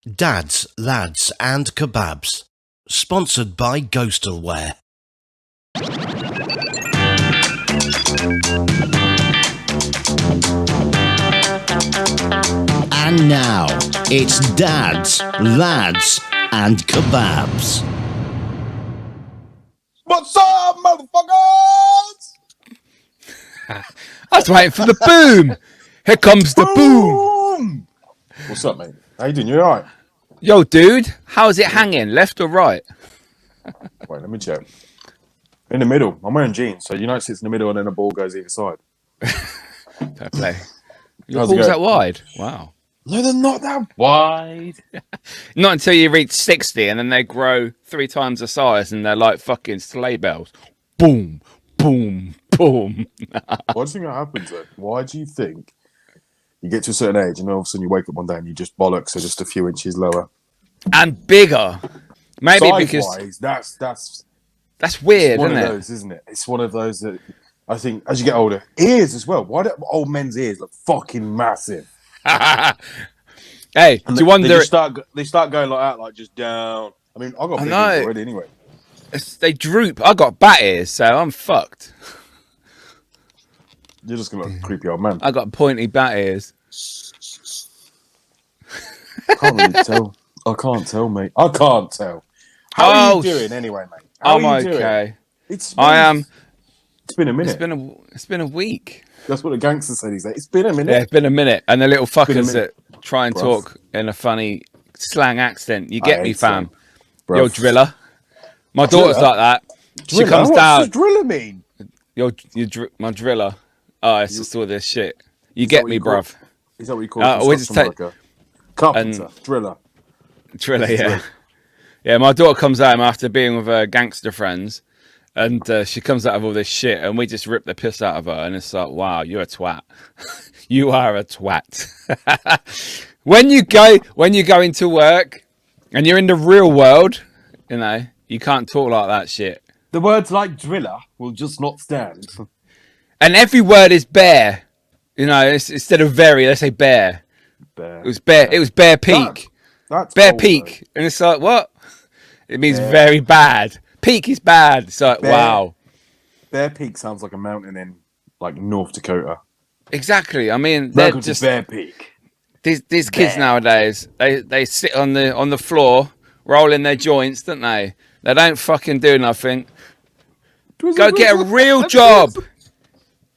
Dads, Lads and Kebabs. Sponsored by Ghostalware. And now, it's Dads, Lads and Kebabs. What's up, motherfuckers? I was waiting for the boom. Here comes the boom. What's up, mate? How you doing? You alright? Yo, dude, how's it hanging? Left or right? Wait, let me check. In the middle. I'm wearing jeans, so you know it sits in the middle and then the ball goes either side. Fair play. Your How's it balls going? that wide? Wow. No, they're not that wide. Not until you reach 60 and then they grow 3 times the size and they're like fucking sleigh bells. Boom, boom, boom. Why do you think that happens, though? Why do you think you get to a certain age and then all of a sudden you wake up one day and you just bollocks are just a few inches lower? And bigger. Maybe because Size-wise, that's weird, one isn't of it? those, isn't it? It's one of those that I think as you get older, ears as well. Why do old men's ears look fucking massive? Hey, do you wonder? They start going like that, like just down. I mean, I got big ears already anyway. They droop. I got bat ears, so I'm fucked. You're just gonna look like a creepy old man. I got pointy bat ears. I can't really tell. I can't tell, mate. I can't tell. How are you doing anyway, mate? How I'm are you okay. Doing? I am. It's been a minute. It's been a week. That's what the gangster said. He said it's been a minute. Yeah, it's been a minute. And the little fuckers minute. that try and Bruv. talk in a funny slang accent. You get me, fam. Bruv. Yo, driller. My daughter's Driller? like that. Driller? She comes what down. does driller mean? My driller. Oh, it's just all this shit. You Is get that what me, you call- bruv. Is that what you call we it? just take Carpenter, driller. driller, yeah. Driller. Yeah, my daughter comes home after being with her gangster friends, and she comes out of all this shit, and we just rip the piss out of her, and it's like, wow, you're a twat. You are a twat. when you go into work, and you're in the real world, you know, you can't talk like that shit. The words like driller will just not stand. And every word is bear. You know, instead of very, they say bear. Bear. It was bear. It was Bear Peak. That's Bear old, Peak, and it's like what? It means Bear. very bad. Peak is bad. It's like Bear. wow. Bear Peak sounds like a mountain in like North Dakota. Exactly. I mean, they're Welcome just to Bear Peak. these kids nowadays. They sit on the floor, rolling their joints, don't they? They don't fucking do nothing. Go get a real job.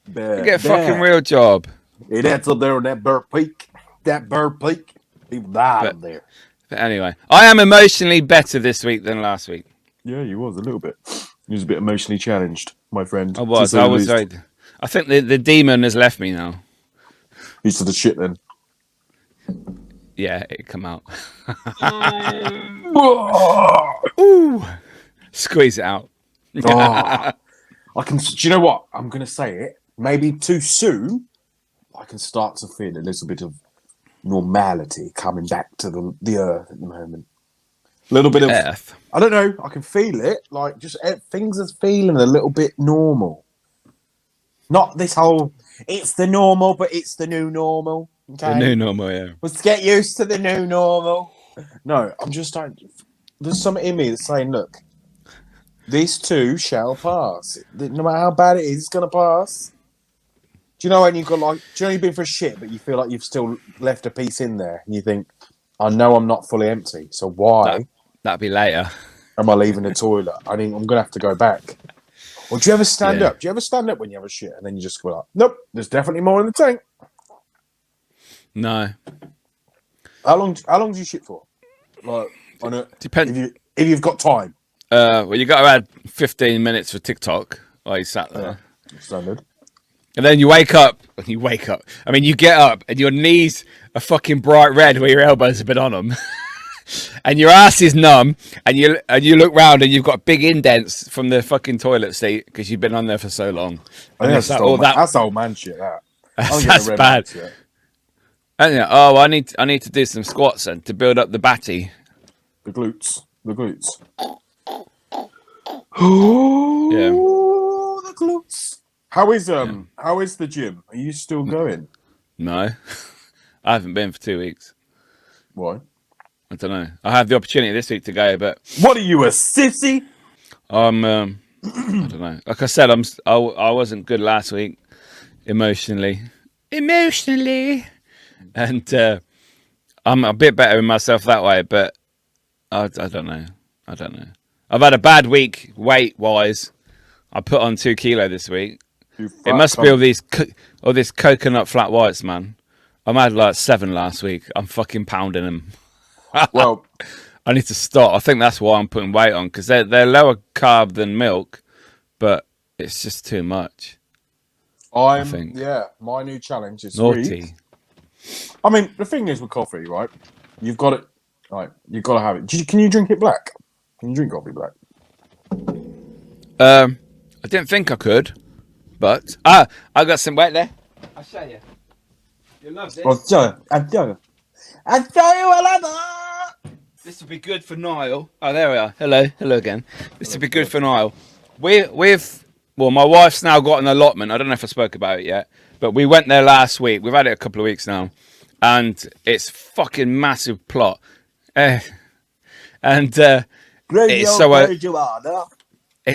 Bear. Get a fucking real job. Hey, that's up there on that Bear Peak. That Bear Peak. People died up there. But anyway, I am emotionally better this week than last week. Yeah, you was a little bit. You was a bit emotionally challenged, my friend. I was. I think the demon has left me now. Used to the shit then. Yeah, it come out. Ooh, squeeze it out. I can. Do you know what? I'm going to say it. Maybe too soon. I can start to feel a little bit of normality coming back to the earth at the moment. A little bit of Earth. I don't know. I can feel it. Like just things are feeling a little bit normal. Not this whole. It's the normal, but it's the new normal. Okay. The new normal, yeah. Let's get used to the new normal. No, I'm just starting. There's something in me that's saying, look, this too shall pass. No matter how bad it is, it's gonna pass. Do you know when you've got like? Do you know you've been for a shit, but you feel like you've still left a piece in there, and you think, I know I'm not fully empty, so why That'd be later. am I leaving the toilet? I mean, I'm gonna have to go back. Or do you ever stand up? Do you ever stand up when you have a shit, and then you just go like, nope, there's definitely more in the tank. No. How long do you shit for? Like, on a Depends. If you've got time. Well, you got to add 15 minutes for TikTok while you sat there. Standard. And then you wake up. I mean, you get up and your knees are fucking bright red where your elbows have been on them. And your ass is numb. And you look round and you've got big indents from the fucking toilet seat because you've been on there for so long. I think that's old man shit, that. That's bad. And oh, I need to do some squats then to build up the batty. The glutes. Yeah. The glutes. How is the gym? Are you still going? No, I haven't been for 2 weeks. Why? I don't know. I had the opportunity this week to go, but What are you, a sissy? I'm. I don't know. Like I said, I wasn't good last week emotionally, and I'm a bit better in myself that way. But I don't know. I don't know. I've had a bad week weight wise. I put on 2 kilo this week. It must be all this coconut flat whites, man. I had like 7 last week. I'm fucking pounding them. Well, I need to stop. I think that's why I'm putting weight on, because they're lower carb than milk, but it's just too much. I think. Yeah, my new challenge is Naughty. week. I mean, the thing is with coffee, right? You've got it. Right, you've got to have it. Can you drink it black? Can you drink coffee black? I didn't think I could, but I got some weight there. I'll show you. You love this. I'll show you what I do. This will be good for Niall. Oh, there we are. Hello again. This will be good for Niall. Well, my wife's now got an allotment. I don't know if I spoke about it yet, but we went there last week. We've had it a couple of weeks now, and it's fucking massive plot. It's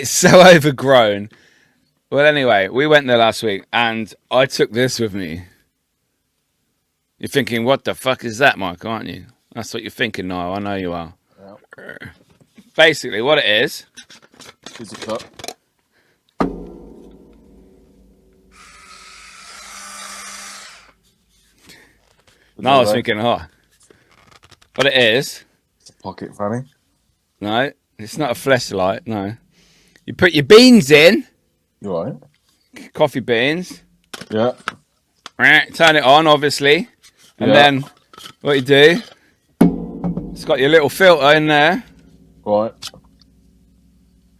so overgrown. Well, anyway, we went there last week, and I took this with me. You're thinking, what the fuck is that, Mike, aren't you? That's what you're thinking, Niall. I know you are. Yep. Basically, what it is... Is a cup. No, I was thinking, what it is... It's a pocket fanny. No, it's not a fleshlight, no. You put your beans in. You all right? Coffee beans. Yeah. Turn it on, obviously. And then what you do, it's got your little filter in there. Right.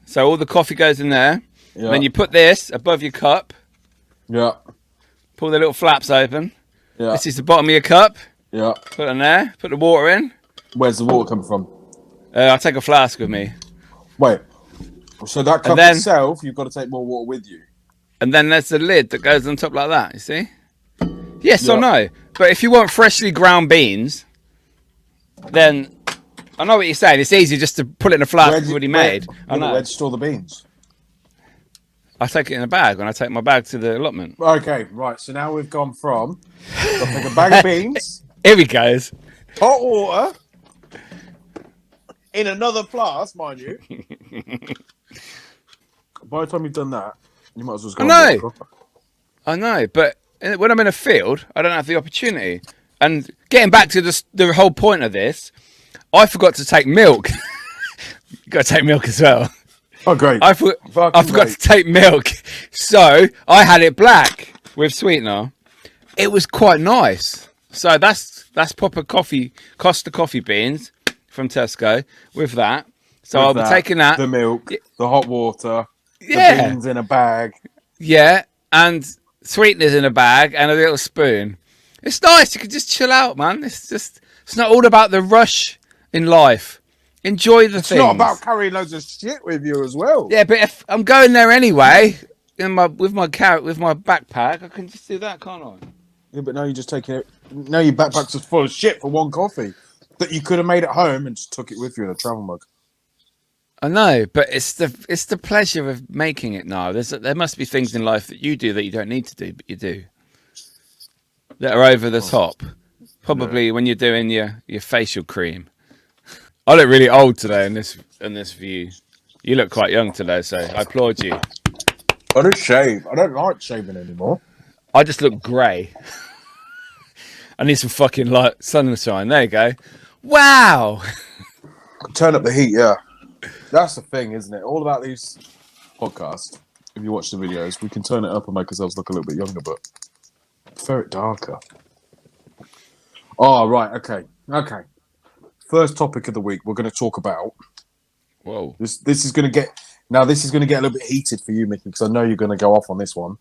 So all the coffee goes in there. Yeah. And then you put this above your cup. Yeah. Pull the little flaps open. Yeah. This is the bottom of your cup. Yeah. Put it in there. Put the water in. Where's the water coming from? I take a flask with me. Wait. So that cup itself, you've got to take more water with you. And then there's the lid that goes on top like that, you see? Yes or no? But if you want freshly ground beans, then I know what you're saying. It's easy just to put it in a flask already made. I know. Where'd you store the beans? I take it in a bag when I take my bag to the allotment. Okay, right. So now we've gone from I'll take a bag of beans. Here he goes. Hot water. In another flask, mind you. By the time you've done that, you might as well go. I know, but when I'm in a field, I don't have the opportunity. And getting back to the whole point of this, I forgot to take milk. You got to take milk as well. Oh, great. I forgot to take milk. So I had it black with sweetener. It was quite nice. So that's proper Costa coffee beans from Tesco with that. So I'll be taking that. The milk, the hot water, the beans in a bag. Yeah, and sweeteners in a bag and a little spoon. It's nice. You can just chill out, man. It's not all about the rush in life. Enjoy the things. It's not about carrying loads of shit with you as well. Yeah, but if I'm going there anyway, with my backpack, I can just do that, can't I? Yeah, but now you're just taking it. Now your backpack's just full of shit for one coffee that you could have made at home and just took it with you in a travel mug. I know, but it's the pleasure of making it now. There must be things in life that you do that you don't need to do, but you do. That are over the top. Probably when you're doing your facial cream. I look really old today in this view. You look quite young today, so I applaud you. I don't shave. I don't like shaving anymore. I just look grey. I need some fucking light sunshine. There you go. Wow. Turn up the heat, yeah. That's the thing, isn't it? All about these podcasts. If you watch the videos, we can turn it up and make ourselves look a little bit younger, but prefer it darker. Oh, right. Okay. First topic of the week, we're going to talk about. Whoa. This is going to get a little bit heated for you, Mickey, because I know you're going to go off on this one.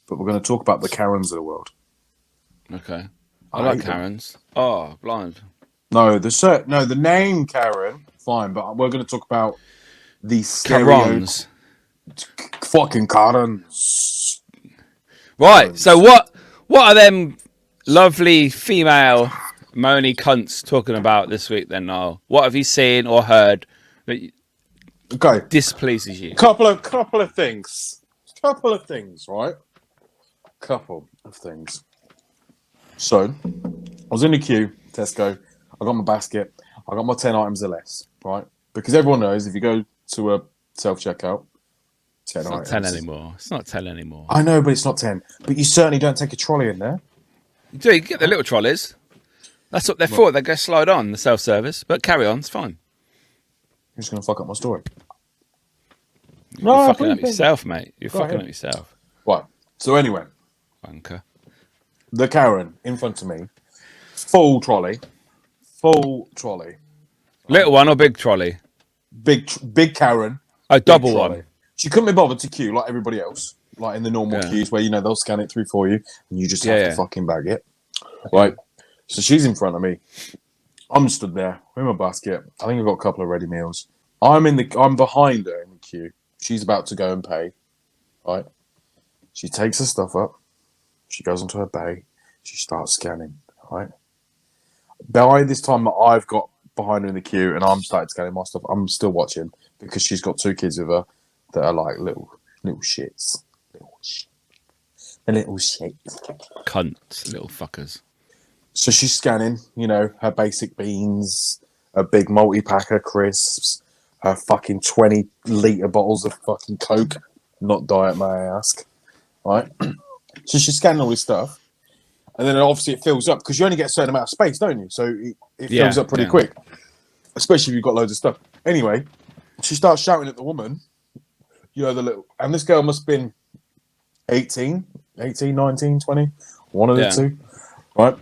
But we're going to talk about the Karens of the world. Okay. I like Karens. Oh, blind. No, the name Karen, fine, but we're going to talk about the Karens. Fucking Karens. Right. So what are them lovely female moany cunts talking about this week then, Niall? What have you seen or heard that Okay. displeases you? Couple of things. Couple of things, right? Couple of things. So, I was in the queue, Tesco. I got my basket. I got my 10 items or less, right? Because everyone knows if you go to a self-checkout, 10 It's not items. 10 anymore. It's not 10 anymore. I know, but it's not 10. But you certainly don't take a trolley in there. You get the little trolleys. That's what they're for. They go slide on the self-service. But carry on, it's fine. You're just going to fuck up my story. You're fucking up yourself, mate. You're fucking up yourself. Right. So anyway, Wanker. the Karen in front of me, full trolley. Little one or big trolley? Big Karen. Oh, double trolley. one. She couldn't be bothered to queue like everybody else, like in the normal queues where they'll scan it through for you and you just have to fucking bag it. Right. So she's in front of me. I'm stood there with my basket. I think I've got a couple of ready meals. I'm behind her in the queue. She's about to go and pay. Right. She takes her stuff up. She goes onto her bay. She starts scanning. Right. By this time that I've got behind her in the queue and I'm starting scanning my stuff, I'm still watching because she's got 2 kids with her that are like little shits. Little shits. Cunts, little fuckers. So she's scanning, her basic beans, a big multi-pack of crisps, her fucking 20-litre bottles of fucking Coke. Not diet, may I ask. Right? So she's scanning all this stuff. And then obviously it fills up because you only get a certain amount of space, don't you? So it fills up pretty quick. Especially if you've got loads of stuff. Anyway, she starts shouting at the woman. And this girl must have been 18, 19, 20. One of the two. Right?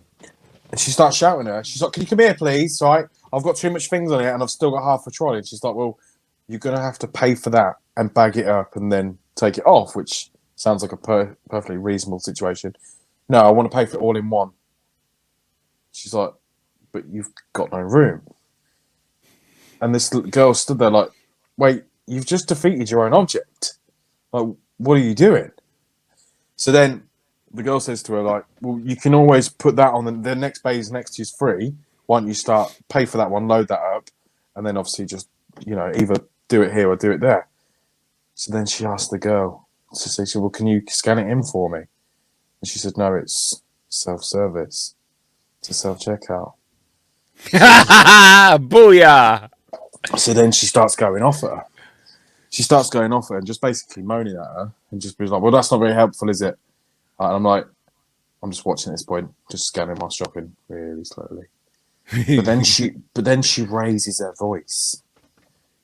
And she starts shouting at her. She's like, can you come here, please? Right? I've got too much things on it and I've still got half a trolley. And she's like, well, you're going to have to pay for that and bag it up and then take it off, which sounds like a perfectly reasonable situation. No, I want to pay for it all in one. She's like, but you've got no room. And this girl stood there like, wait, you've just defeated your own object. Like, what are you doing? So then the girl says to her, like, well, you can always put that on the next base next to you is free. Why don't you pay for that one, load that up, and then obviously just, either do it here or do it there. So then she asked the girl, she said, well, can you scan it in for me? And she said, no, it's self-service. It's a self-checkout. Booyah! So then she starts going off at her. She starts going off at her and just basically moaning at her and just being like, well, that's not very helpful, is it? And I'm like, I'm just watching at this point, just scanning my shopping really slowly. But then she raises her voice.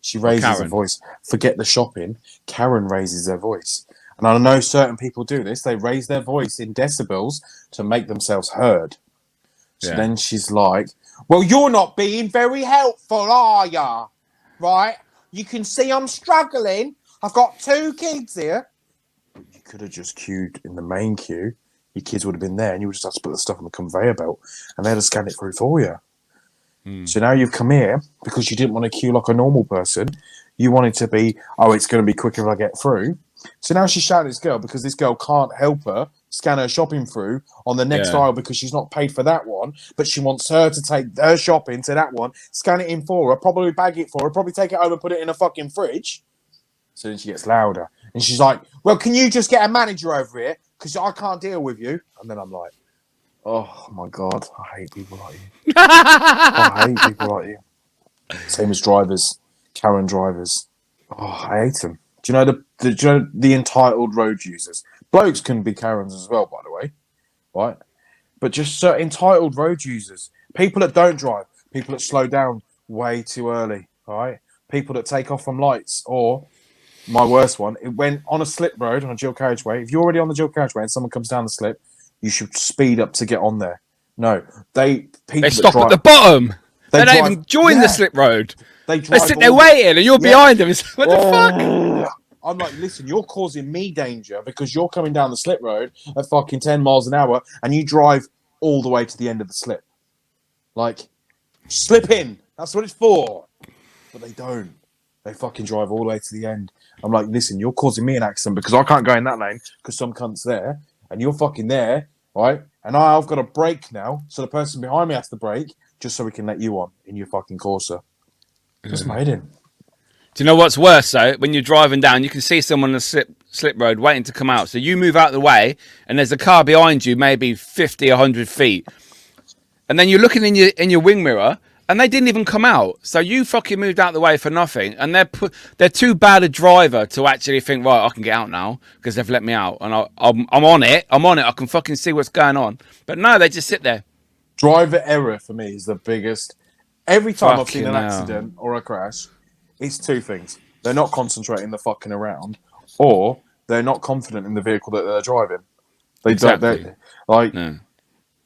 She raises her voice. Forget the shopping. Karen raises her voice. And I know certain people do this. They raise their voice in decibels to make themselves heard. So then she's like, well, you're not being very helpful, are ya? Right? You can see I'm struggling. I've got 2 kids here. You could have just queued in the main queue. Your kids would have been there and you would just have to put the stuff on the conveyor belt and they'd have scanned it through for you. So now you've come here because you didn't want to queue like a normal person. You wanted to be, it's going to be quicker if I get through. So now she's shouting at this girl because this girl can't help her scan her shopping through on the next aisle because she's not paid for that one. But she wants her to take her shopping to that one, scan it in for her, probably bag it for her, probably take it home and put it in a fucking fridge. So then she gets louder. And she's like, well, can you just get a manager over here? Because I can't deal with you. And then I'm like, oh, my God. I hate people like you. I hate people like you. Same as drivers. Karen drivers. Oh, I hate them. Do you know the entitled road users? Blokes can be Karens as well, by the way. Right? But just entitled road users. People that don't drive. People that slow down way too early. All right? People that take off from lights. Or, my worst one, when on a slip road, on a dual carriageway, if you're already on the dual carriageway and someone comes down the slip, you should speed up to get on there. No. They stop at the bottom. They don't even join the slip road. They sit there waiting and you're behind them. What the fuck? I'm like, listen, you're causing me danger because you're coming down the slip road at fucking 10 miles an hour and you drive all the way to the end of the slip. Like, slip in. That's what it's for. But they don't. They fucking drive all the way to the end. I'm like, listen, you're causing me an accident because I can't go in that lane because some cunt's there and you're fucking there, right? and I've got to brake now, so the person behind me has to brake, just so we can let you on in your fucking Corsa. Just made him. Do you know what's worse though? When you're driving down, you can see someone on the slip road waiting to come out. So you move out of the way, and there's a car behind you, maybe 50, 100 feet, and then you're looking in your wing mirror, and they didn't even come out. So you fucking moved out of the way for nothing, and they're too bad a driver to actually think, right, I can get out now because they've let me out, and I'm on it. I'm on it. I can fucking see what's going on. But no, they just sit there. Driver error for me is the biggest. Every time I've seen Fucking an hell. accident or a crash, it's two things. They're not concentrating the fucking around, or they're not confident in the vehicle that they're driving. Exactly.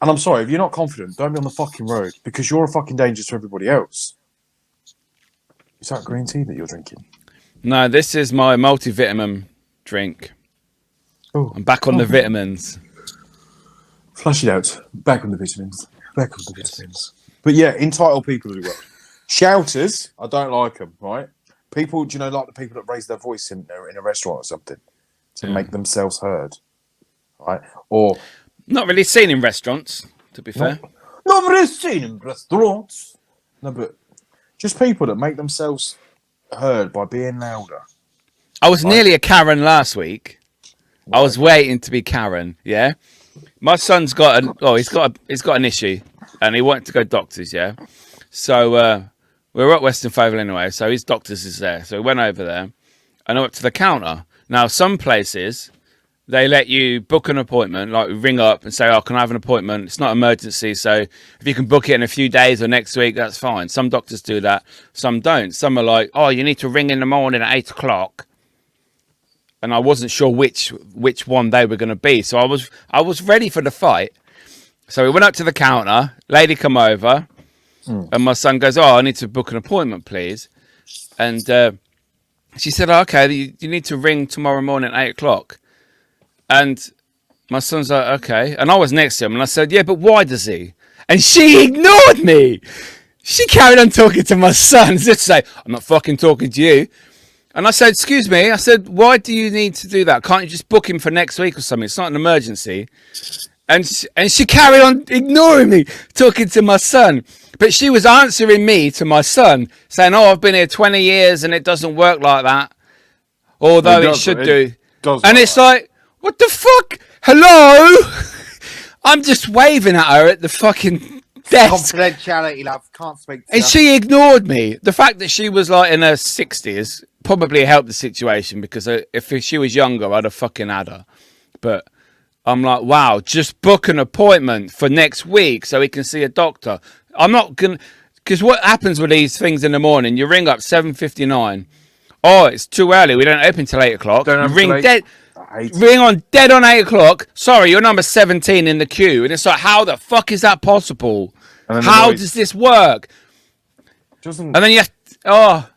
And I'm sorry, if you're not confident, don't be on the fucking road because you're a fucking danger to everybody else. Is that green tea that you're drinking? No, this is my multivitamin drink. Oh, I'm back on the vitamins. flush it out. Back on the vitamins. Back on the vitamins. But yeah, entitled people do well. Shouters, I don't like them, right? People, do you know, like the people that raise their voice in a restaurant or something to make themselves heard, right? Or Not really seen in restaurants, to be fair. not really seen in restaurants. No, but just people that make themselves heard by being louder. I was nearly a Karen last week. I was waiting to be Karen. Yeah, my son's got he's got an issue, and he wanted to go doctors. Yeah, so we were at Western Fable anyway. So his doctors is there. So we went over there, and I went to the counter. Now some places they let you book an appointment, like ring up and say, "Oh, can I have an appointment?" It's not emergency, so if you can book it in a few days or next week, that's fine. Some doctors do that, some don't. Some are like, "Oh, you need to ring in the morning at 8 o'clock." And I wasn't sure which one they were going to be, so I was ready for the fight. So we went up to the counter. Lady come over, and my son goes, "Oh, I need to book an appointment, please." And she said, "Oh, "Okay, you need to ring tomorrow morning at 8 o'clock." And my son's like, "Okay." And I was next to him, and I said, "Yeah, but why does he?" And she ignored me. She carried on talking to my son, just to say, "I'm not fucking talking to you." And I said, "Excuse me." I said, "Why do you need to do that? Can't you just book him for next week or something? It's not an emergency." And she carried on ignoring me, talking to my son. But she was answering me to my son, saying, "Oh, I've been here 20 years and it doesn't work like that. Although it should do." And it's like, what the fuck? Hello? I'm just waving at her at the fucking desk. Confidentiality, love. Can't speak to And her. she ignored me. The fact that she was like in her 60s probably helped the situation, because if she was younger, I'd have fucking had her. But I'm like, wow, just book an appointment for next week so he can see a doctor. I'm not going to... Because what happens with these things in the morning, you ring up 7:59. Oh, it's too early. We don't open till 8 o'clock. Don't You open ring till 8. dead... I hate it. Ring on dead on 8 o'clock. Sorry, you're number 17 in the queue. And it's like, how the fuck is that possible? And then the How noise does this work? doesn't. And then you have... Oh,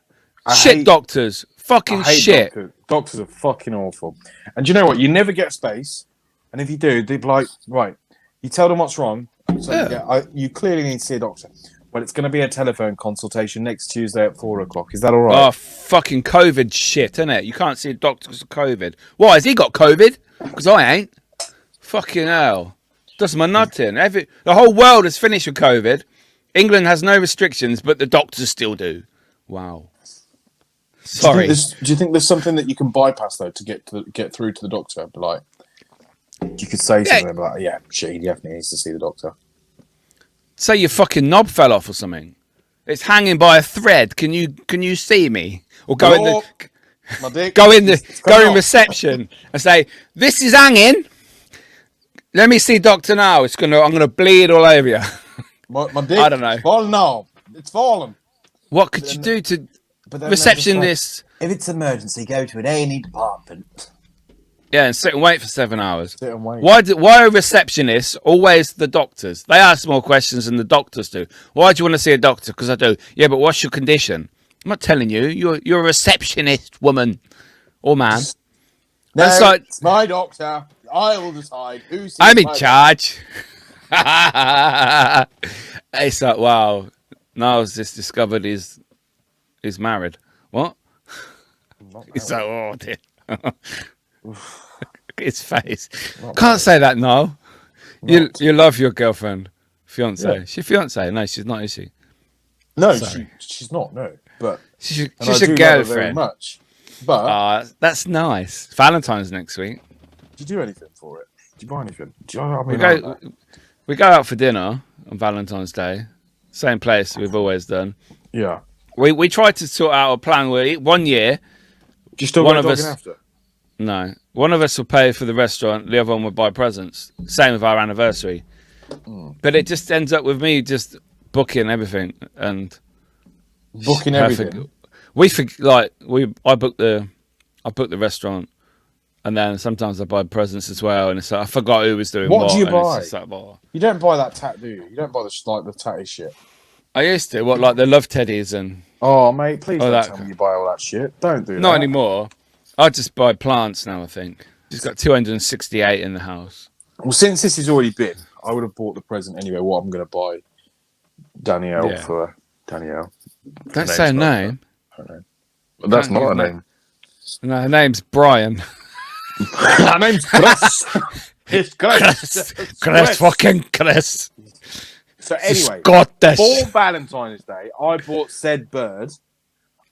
I shit hate- doctors. Fucking I hate shit. doctors. Doctors are fucking awful. And do you know what? You never get space. And if you do, they'd be like, right, you tell them what's wrong. So you clearly need to see a doctor. Well, it's going to be a telephone consultation next Tuesday at 4 o'clock. Is that all right? Oh, fucking COVID shit, innit? You can't see a doctor because of COVID. Why? Has he got COVID? Because I ain't. Fucking hell. Does my nut in. The whole world has finished with COVID. England has no restrictions, but the doctors still do. Wow. Sorry. Do you think there's something that you can bypass, though, to get through to the doctor? Like, you could say something like, yeah, shit, he definitely needs to see the doctor. Say your fucking knob fell off or something. It's hanging by a thread. Can you see me? Or go in the... My dick. Go in off. reception and say, "This is hanging. Let me see doctor now. I'm gonna bleed all over you." My dick. I don't know. It's fallen now. It's fallen. What could you do to But then receptionist? if it's emergency, go to an A&E department. Yeah, and sit and wait for 7 hours. Sit and wait. Why are receptionists always the doctors? They ask more questions than the doctors do. Why do you want to see a doctor? Because I do. Yeah, but what's your condition? I'm not telling you. You're a receptionist, woman or man. No, That's like, it's my doctor. I will decide who sees I'm in my charge. It's like, wow. Niall's just discovered he's married. What? It's like, oh dear. Look at his face. Can't say that, Niall. You love your girlfriend, fiance. Yeah. She fiance? No, she's not. Is she? No, Sorry. she's not. No, but She's and I a do love her very girlfriend. much. But That's nice. Valentine's next week. do you do anything for it? Do you buy anything? I We mean, we go out for dinner on Valentine's Day. Same place we've always done. yeah. We tried to sort out a plan where 1 year, Do you still One go of dogging us- after? no, one of us will pay for the restaurant, the other one will buy presents. Same with our anniversary. But it just ends up with me just booking everything and Booking her everything. I book the restaurant, and then sometimes I buy presents as well. And it's like, I forgot who was doing What do you and it's buy? just like, well, You don't buy that tat, do you? You don't buy the tatty shit. I used to like the love teddies and Oh, mate, please Oh, don't that- tell me you buy all that shit. Don't do that. not anymore. I just buy plants now. I think she's got 268 in the house. Well, since this has already been, I would have bought the present anyway. What I'm going to buy Danielle Yeah. for Danielle. Don't Her say her name's not name. Her name. But that's Can't not her give name. No, her name's Brian. Her name's Chris. It's Chris. Chris, fucking Chris. So anyway, Scottish. for Valentine's Day, I bought said bird.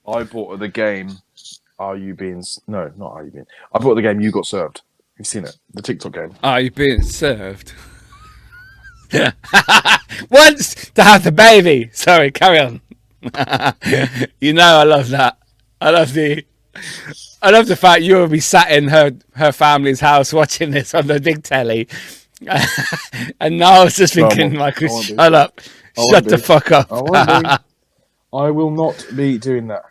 I bought her the game. Are you being? No, not Are You Being. I bought the game. You Got Served. You've seen it, the TikTok game. Are you being served? Once to have the baby. Sorry, carry on. You know I love that. I love the fact you will be sat in her family's house watching this on the big telly. And now I was just thinking, Michael, I won't be. shut up. I won't Shut the be. fuck up. I won't be. I will not be doing that.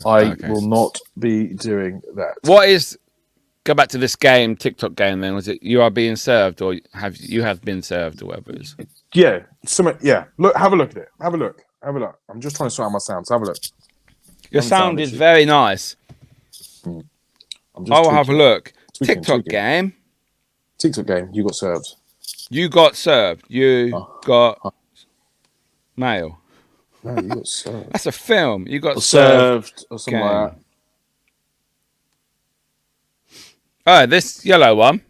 I Okay. will not be doing that. Go back to this game, TikTok game then. Was it You Are Being Served or have been served or whatever it is? Yeah, yeah. Look, have a look at it. Have a look. I'm just trying to sort out my sounds. Have a look. Your Haven't sound found is it. very nice. I'm just I will have a tweaking. look. Tweaking, TikTok tweaking. game. TikTok game. You Got Served. You got served. You got mail. No, You Got Served. That's a film. You got Or served. served or something like that. Oh, this yellow one.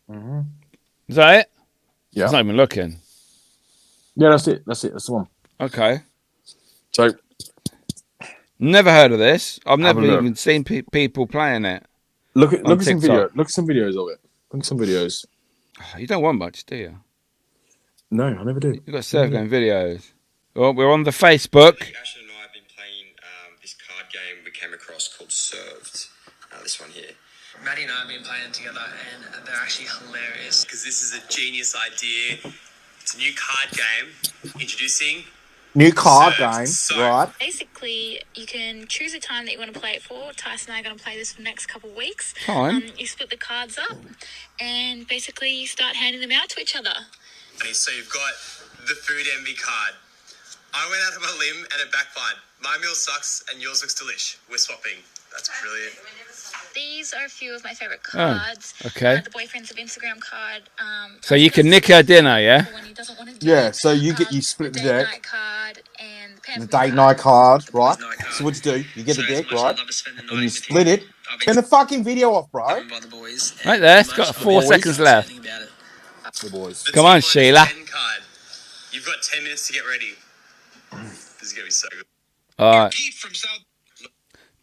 Mm-hmm. Is that it? Yeah. It's not even looking. Yeah, that's it. That's the one. Okay. So Never heard of this. I've Have a never look. even seen people playing it. look at some TikTok. video. Look at some videos of it. Look at some videos. You don't want much, do you? No, I never do. You got served game videos. Well, we're on the Facebook. Ashley and I have been playing this card game we came across called Served. This one here. Maddie and I have been playing together, and they're actually hilarious. Because this is a genius idea. It's a new card game. Introducing. New card Served. game, So- right? Basically, you can choose a time that you want to play it for. Tyson and I are going to play this for the next couple of weeks. Time? You split the cards up, and basically you start handing them out to each other. So you've got the food envy card. I went out on a limb and it backfired. My meal sucks and yours looks delish. We're swapping. That's brilliant. These are a few of my favorite cards. okay. The boyfriends of Instagram card. So you can nick her dinner, yeah? for when he doesn't want to do Yeah, it. so you split the date deck. night card and The pamphlet date night card, right? Night card. So what do? You get the So as deck, much as right? I'd love to spend the night And you with split him, it. I've been Turn the fucking video off, bro. driven by the boys. and Right there, it's much got of 4 the seconds boys left. chatting about it. The boys. The Come on, 2 minus Sheila. 10 card. You've got 10 minutes to get ready. This is going to be so good. All right. Pete from South.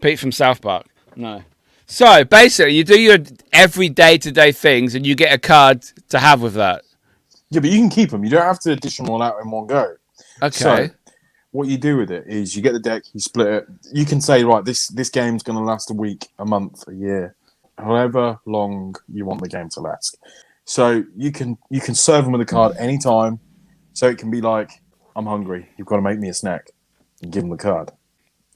Pete from South Park. No. So basically, you do your every day-to-day things, and you get a card to have with that. Yeah, but you can keep them. You don't have to dish them all out in one go. Okay. So, what you do with it is you get the deck, you split it. You can say, right, this game's going to last a week, a month, a year, however long you want the game to last. So you can serve them with a card anytime. So it can be like, I'm hungry. You've got to make me a snack. And give them the card.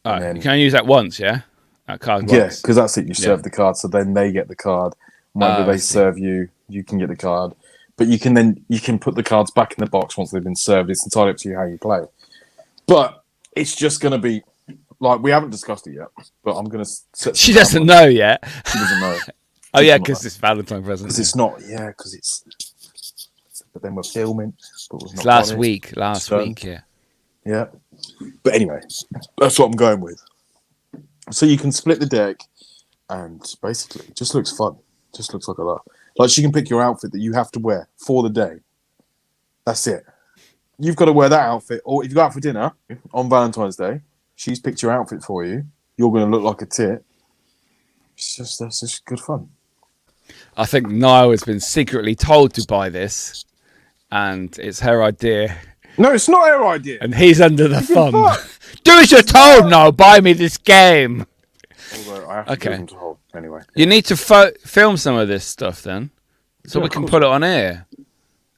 All right. then- You can only use that once, yeah? That card Yeah, once. because that's it. You serve the card, so then they get the card. Whether I they see. serve you, you can get the card. But you can put the cards back in the box once they've been served. It's entirely up to you how you play. But it's just going to be like we haven't discussed it yet. But I'm going to. She doesn't know yet. She doesn't know. Oh She yeah, doesn't because know. it's Valentine's present. Because it's not. Yeah, because it's. But then we're filming. But we've It's not last done it. week. Last So- week, yeah. Yeah. But anyway, that's what I'm going with. So you can split the deck, and basically, it just looks fun. Just looks like a lot. Like she can pick your outfit that you have to wear for the day. That's it. You've got to wear that outfit, or if you go out for dinner on Valentine's Day, she's picked your outfit for you. You're going to look like a tit. That's just good fun. I think Niall has been secretly told to buy this, and it's her idea, No, it's not her idea. and he's under the thumb. fuck. Do as you're told, Niall. Buy me this game. Although I have to Okay. give them to hold anyway. You need to film some of this stuff then, so Yeah, we of can course. put it on air.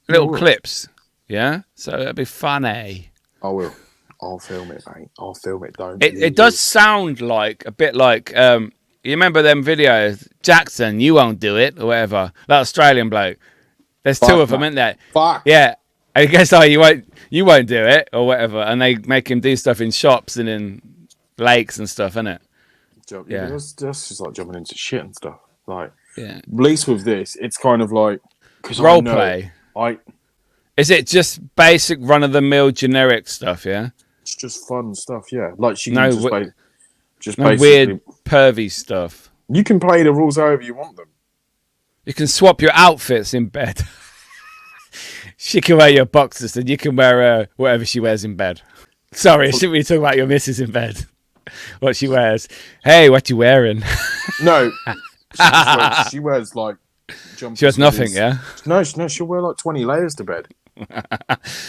Little will. clips, yeah. So it'll be funny. I will. I'll film it, mate. I'll film it. Don't. It does sound like a bit like you remember them videos, Jackson, you won't do it or whatever. That Australian bloke. There's two Fuck, of them, man. isn't there? Fuck. Yeah. I guess you won't do it or whatever, and they make him do stuff in shops and in lakes and stuff, innit? Yeah. That's just like jumping into shit and stuff. Like, Yeah. at least with this, it's kind of like 'cause I Role know- play. It's Is it just basic run of the mill generic stuff? Yeah. just fun stuff. Yeah, like she No can just, wi- just No basically. weird pervy stuff. You can play the rules however you want them. You can swap your outfits in bed. She can wear your boxers, and you can wear whatever she wears in bed. Sorry, I shouldn't be talking about your missus in bed. What she wears. Hey, what you wearing? No, she wears like. She wears nothing, yeah? No, she'll wear like 20 layers to bed.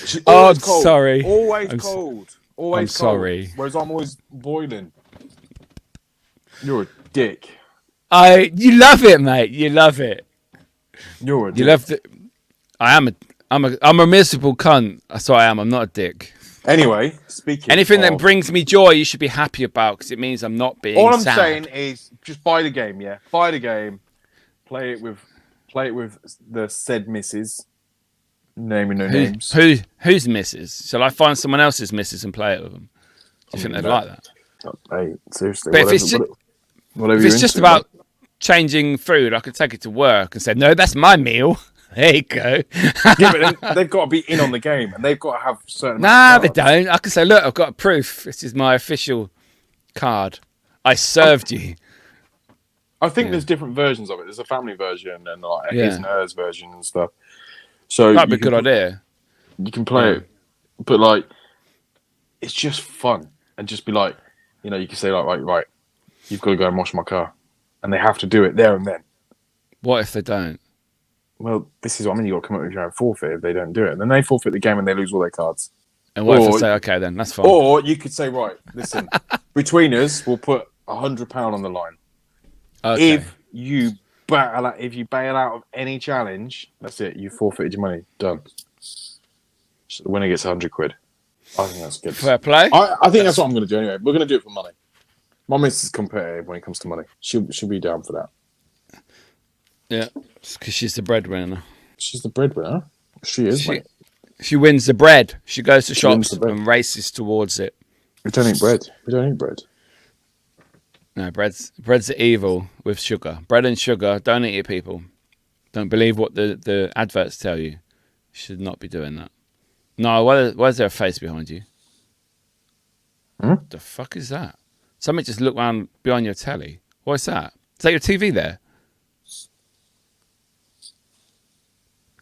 She's Oh, always I'm cold. sorry. Always I'm cold. Always I'm cold. sorry. Whereas I'm always boiling. You're a dick. You love it, mate. You love it. You're a dick. You love the. I'm a miserable cunt. That's what I am. I'm not a dick. Anyway, speaking Anything that of- brings me joy, you should be happy about, because it means I'm not being all I'm sad. saying is just buy the game, yeah? Buy the game. Play it with the said missus. Naming no names. Who's missus? Shall I find someone else's missus and play it with them? Do you think they'd like that? Hey, seriously. But if it's just, whatever if you're it's just into, about changing food, I could take it to work and say, no, that's my meal. There you go. mate. Yeah, but then they've got to be in on the game and they've got to have certain. Nah, amount they of cards. don't. I can say, look, I've got a proof. This is my official card. I served you. I think there's different versions of it. There's a family version and like a Yeah. his and hers version and stuff. So That'd be a you can good idea. You can play it, but like, it's just fun and just be like, you can say like, right, you've got to go and wash my car, and they have to do it there and then. What if they don't? Well, this is what I mean. You got to come up with your own forfeit if they don't do it. And then they forfeit the game and they lose all their cards. And what if Or- I say, okay, then that's fine. Or you could say, right, listen, between us, we'll put £100 on the line. Okay. If you bail out of any challenge, that's it. You forfeited your money. Done. So the winner gets 100 quid. I think that's good. Fair play. I think that's what I'm going to do anyway. We're going to do it for money. My missus is competitive when it comes to money. She'll be down for that. Yeah, because she's the breadwinner. She's the breadwinner. She is, mate. She wins the bread. She goes to wins shops the bread. and races towards it. We don't eat bread. We don't eat bread. No, bread's evil with sugar. Bread and sugar, don't eat it, people. Don't believe what the adverts tell you. You should not be doing that. No, why is there a face behind you? The fuck is that? Something just looked round behind your telly. What's that? Is that your TV there? It's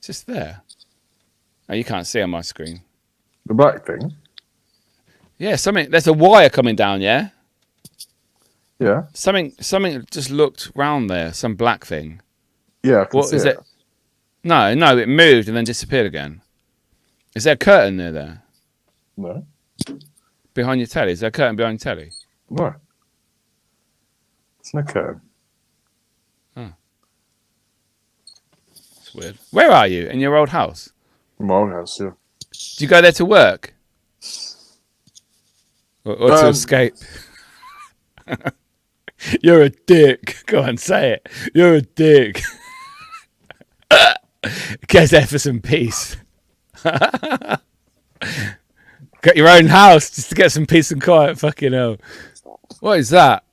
just there. Oh, you can't see on my screen. The black thing? Yeah, something. There's a wire coming down, yeah? Yeah. Something just looked round there, some black thing. Yeah, I can What see is it? No, it moved and then disappeared again. Is there a curtain there? No. Behind your telly? Is there a curtain behind your telly? No. It's no curtain. It's weird. Where are you? In your old house? My old house, yeah. Do you go there to work? Or to escape? You're a dick. Go on, say it. You're a dick. Get there for some peace. Got your own house just to get some peace and quiet. Fucking hell. What is that?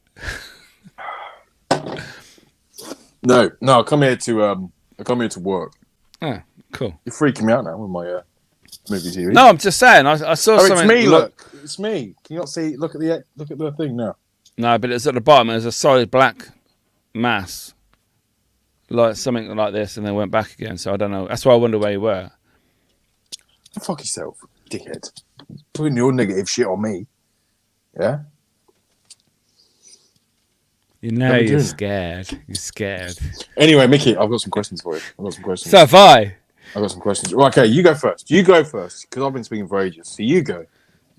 No, I come here to work. Oh, cool. You're freaking me out now with my movie TV. No, I'm just saying. I saw Oh, something. it's me. Look, it's me. Can you not see? Look at the thing now. No, but it's at the bottom. There's a solid black mass. like something like this and then went back again. So I don't know. That's why I wonder where you were. Fuck yourself, dickhead. Putting your negative shit on me. Yeah? You know Never you're do. scared. You're scared. Anyway, Mickey, I've got some questions for you. So have I. I've got some questions. Right, okay, you go first. Because I've been speaking for ages. So you go.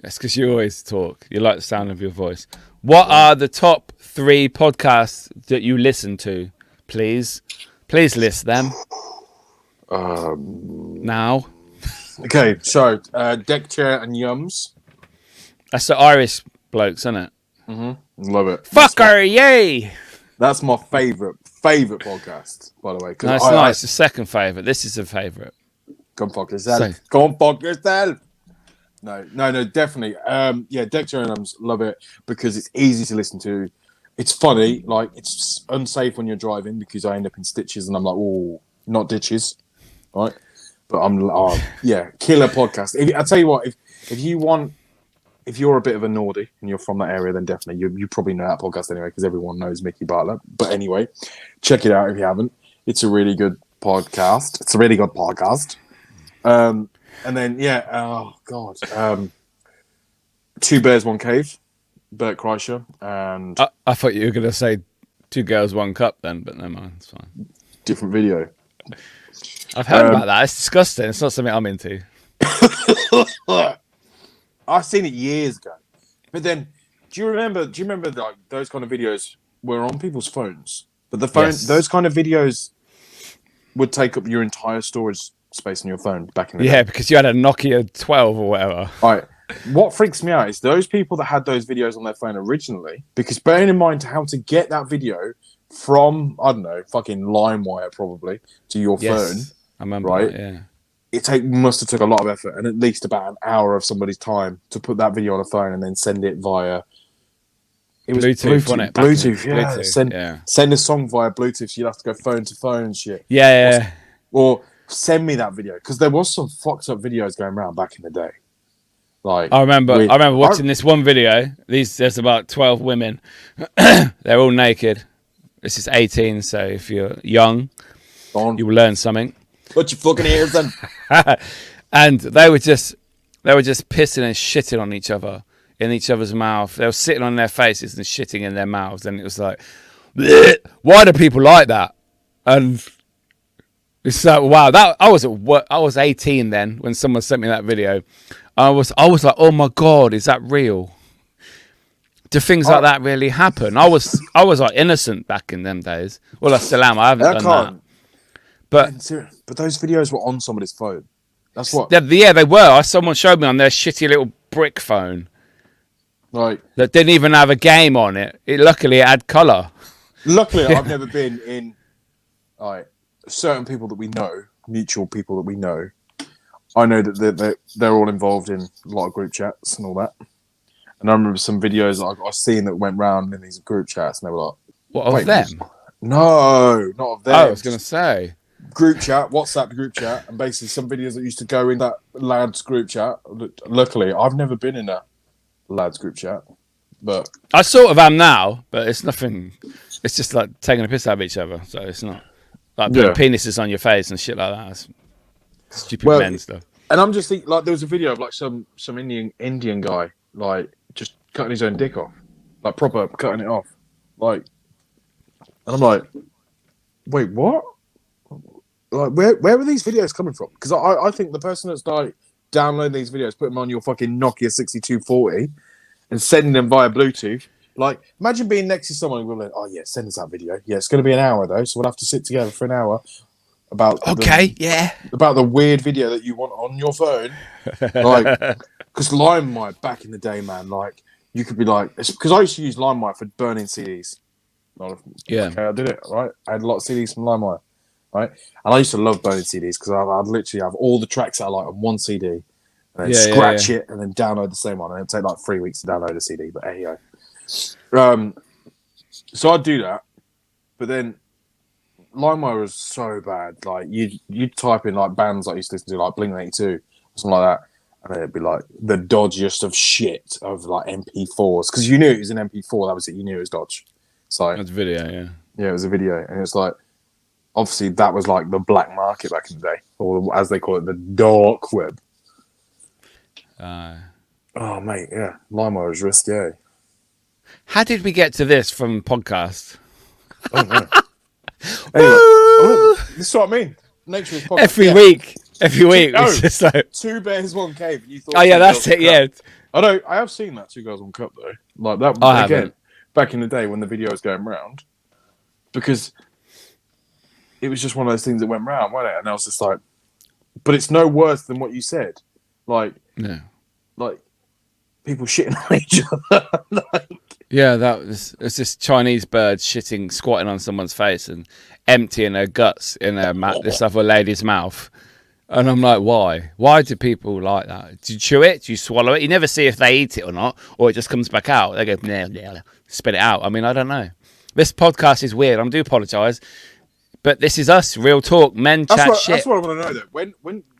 That's because you always talk. You like the sound of your voice. What are the top 3 podcasts that you listen to? Please list them. Now. Okay, so Deckchair and Yumz. That's the Irish blokes, isn't it? Love it. Fucker, yay! That's my favourite podcast, by the way. No, it's not. It's the second favourite. This is a favourite. Go and fuck yourself. Go and fuck yourself. No, definitely. Yeah, Deckchair and Yumz, love it because it's easy to listen to. It's funny. Like, it's unsafe when you're driving because I end up in stitches and I'm like, oh, not ditches. Right? But killer podcast. I tell you what, if you're a bit of a Nordy and you're from that area, then definitely you probably know that podcast anyway because everyone knows Mickey Bartlett. But anyway, check it out if you haven't. It's a really good podcast. And then Two Bears, One Cave, Bert Kreischer, and I thought you were going to say 2 Girls, 1 Cup then, but never mind. It's fine. different video. I've heard about that. It's disgusting. It's not something I'm into. I've seen it years ago, but then do you remember like those kind of videos were on people's phones? But those kind of videos would take up your entire storage space on your phone back in the day. Yeah, because you had a Nokia 12 or whatever. All right. What freaks me out is those people that had those videos on their phone originally, because bearing in mind how to get that video from, I don't know, fucking LimeWire probably to your phone. I remember right? that, yeah. It must have took a lot of effort and at least about an hour of somebody's time to put that video on a phone and then send it via. It was Bluetooth, wasn't it? Bluetooth, yeah. Bluetooth, Send a song via Bluetooth, so you'd have to go phone to phone and shit. Yeah. Or send me that video because there was some fucked up videos going around back in the day. Like I remember watching this one video. There's about 12 women. They're all naked. This is 18, so if you're young, you will learn something. Put your fucking ears in. And they were just pissing and shitting on each other in each other's mouth. They were sitting on their faces and shitting in their mouths, and it was like, bleh, why do people like that? And it's like, wow, that I was 18 then when someone sent me that video. I was like, oh my god, is that real? Do things like that really happen? I was like innocent back in them days. Well, I still am. I haven't done that. But those videos were on somebody's phone. That's what. Yeah, they were. Someone showed me on their shitty little brick phone. Right. That didn't even have a game on it. Luckily, it had colour. Luckily, I've never been in. Certain people that we know, mutual people that we know. I know that they're all involved in a lot of group chats and all that. And I remember some videos that I've seen that went round in these group chats, and they were like, "What of them?" No, not of them. I was going to say group chat, WhatsApp group chat, and basically some videos that used to go in that lads group chat. Luckily, I've never been in a lads group chat, but I sort of am now. But it's nothing. It's just like taking a piss out of each other. So it's not like putting penises on your face and shit like that. It's stupid men stuff. And I'm just thinking, like, there was a video of like some Indian guy, like, just cutting his own dick off, like proper cutting it off, like, and I'm like, wait, what? Like, where are these videos coming from? Because I think the person that's like downloading these videos, putting them on your fucking Nokia 6240 and sending them via Bluetooth. Like, imagine being next to someone and we're like, oh yeah, send us that video. Yeah, it's going to be an hour though, so we'll have to sit together for an hour about the weird video that you want on your phone. Like, because LimeWire back in the day, man, like you could be like, because I used to use LimeWire for burning CDs. Okay, I did it right. I had a lot of CDs from LimeWire, right? And I used to love burning CDs because I'd literally have all the tracks that I like on one CD, and then scratch it and then download the same one. And it'd take like 3 weeks to download a CD. But hey, yo. So I'd do that, but then LimeWire was so bad. Like you'd type in like bands I used to listen to, like Blink-182 or something like that, and then it'd be like the dodgiest of shit of like MP4s because you knew it was an MP4. That was it. You knew it was dodge. So it's video, yeah, it was a video, and it's like obviously that was like the black market back in the day, or as they call it, the dark web. Oh mate, yeah, LimeWire is risque. How did we get to this from podcast? I don't know. Anyway, this is what I mean. Nature is podcast. Every week, No. it's just like, Two Bears, One Cave. And you thought oh yeah, Two that's Girls, it. One Yeah, Cup. I know. I have seen that Two Girls, One Cup though. Like that I again. haven't. Back in the day when the video was going round, because it was just one of those things that went round, wasn't it? And I was just like, but it's no worse than what you said. Like, no. like people shitting on each other. Like, Yeah, it's this Chinese bird squatting on someone's face and emptying her guts in this other lady's mouth. And I'm like, why? Why do people like that? Do you chew it? Do you swallow it? You never see if they eat it or not, or it just comes back out. They go, nah, spit it out. I mean, I don't know. This podcast is weird. I do apologise. But this is us, real talk, men chat shit. That's what I want to know though.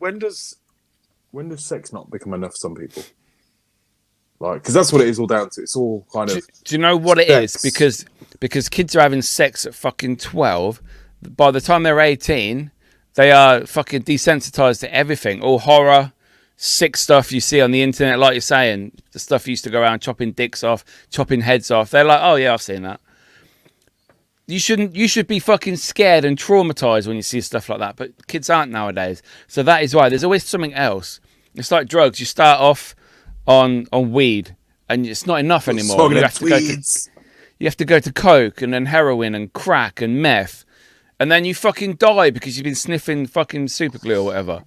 When does sex not become enough for some people? Like, because that's what it is all down to. It's all kind of. Do you know what it is? Because kids are having sex at fucking 12. By the time they're 18, they are fucking desensitized to everything. All horror, sick stuff you see on the internet, like you're saying. The stuff you used to go around chopping dicks off, chopping heads off. They're like, oh yeah, I've seen that. You should be fucking scared and traumatized when you see stuff like that. But kids aren't nowadays. So that is why there's always something else. It's like drugs. You start off on weed, and it's not enough anymore. You have to go to coke, and then heroin, and crack, and meth, and then you fucking die because you've been sniffing fucking super glue or whatever.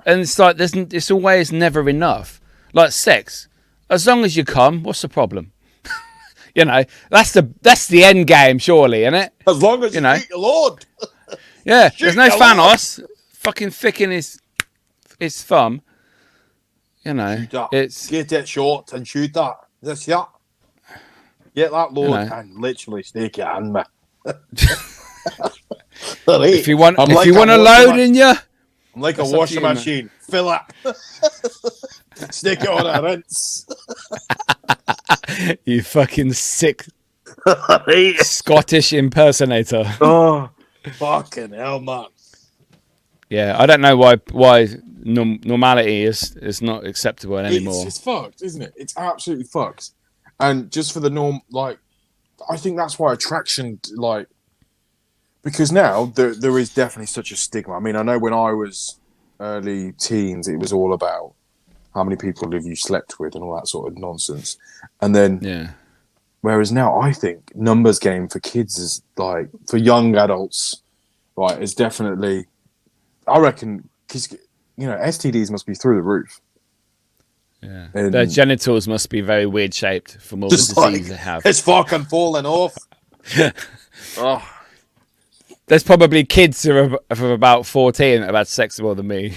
And it's like it's always never enough. Like sex, as long as you come, what's the problem? You know, that's the end game, surely, isn't it? As long as you know, shoot your Lord. Yeah, there's no Thanos fucking thicking his thumb. You know, it's get that short and shoot that. That's yeah. Get that Lord and literally stick it in me. If you want a load in you, I'm like a washing machine. Fill it. Stick it on a rinse. You fucking sick Scottish impersonator. Oh, fucking hell, man. Yeah, I don't know why normality is not acceptable anymore. It's fucked, isn't it? It's absolutely fucked. And just for the norm, like, I think that's why attraction, like, because now there is definitely such a stigma. I mean, I know when I was early teens, it was all about how many people have you slept with and all that sort of nonsense. And then, whereas now I think numbers game for kids is like, for young adults, right, is definitely, I reckon, because, you know, STDs must be through the roof. Yeah. And their genitals must be very weird shaped from all the disease they have. It's fucking falling off. Oh. There's probably kids who are of about 14 that have had sex more than me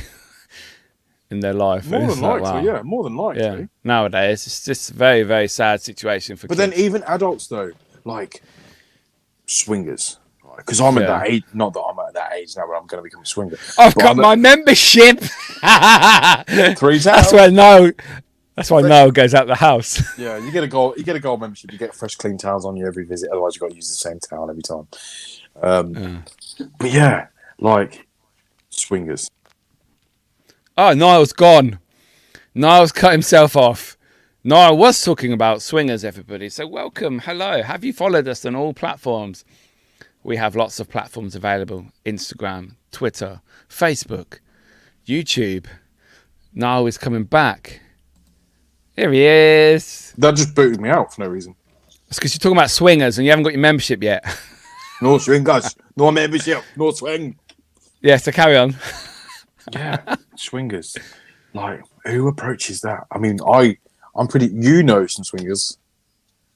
in their life. More than likely, yeah. More than likely. Yeah. Nowadays, it's just a very, very sad situation for kids. But then even adults, though, like swingers. Because I'm at that age, not that I'm at that age now where I'm going to become a swinger. I've got my membership. 3 towels. That's why Noel goes out the house. Yeah, you get a gold membership. You get fresh, clean towels on you every visit. Otherwise, you've got to use the same towel every time. But yeah, like swingers. Oh, Niall's gone. Niall's cut himself off. Niall was talking about swingers, everybody. So welcome. Hello. Have you followed us on all platforms? We have lots of platforms available. Instagram, Twitter, Facebook, YouTube. Niall is coming back. Here he is. That just booted me out for no reason. It's because you're talking about swingers and you haven't got your membership yet. No swingers. No membership. No swing. Yeah, so carry on. Yeah, swingers. Like, who approaches that? I mean, I'm pretty... You know some swingers.